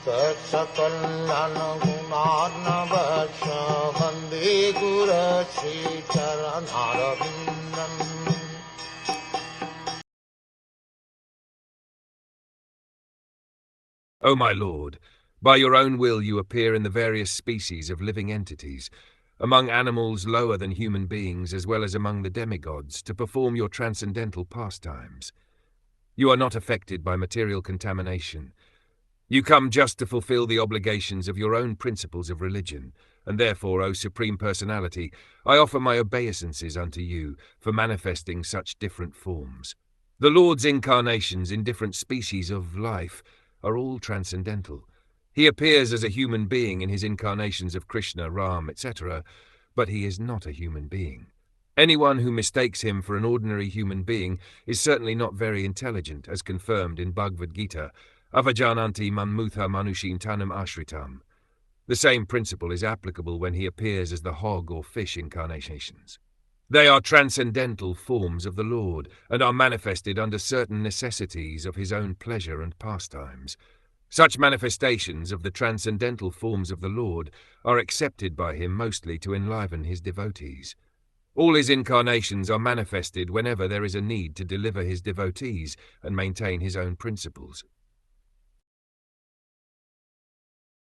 Saksakallan gunarnavasya Vande Guru Sri Charanaravindan. O my Lord, by your own will you appear in the various species of living entities, among animals lower than human beings as well as among the demigods, to perform your transcendental pastimes. You are not affected by material contamination. You come just to fulfill the obligations of your own principles of religion, and therefore, O Supreme Personality, I offer my obeisances unto you for manifesting such different forms. The Lord's incarnations in different species of life are all transcendental. He appears as a human being in his incarnations of Krishna, Ram, etc., but he is not a human being. Anyone who mistakes him for an ordinary human being is certainly not very intelligent, as confirmed in Bhagavad Gita, Avajananti manmutha manushintanam ashritam. The same principle is applicable when he appears as the hog or fish incarnations. They are transcendental forms of the Lord, and are manifested under certain necessities of his own pleasure and pastimes. Such manifestations of the transcendental forms of the Lord are accepted by him mostly to enliven his devotees. All his incarnations are manifested whenever there is a need to deliver his devotees and maintain his own principles.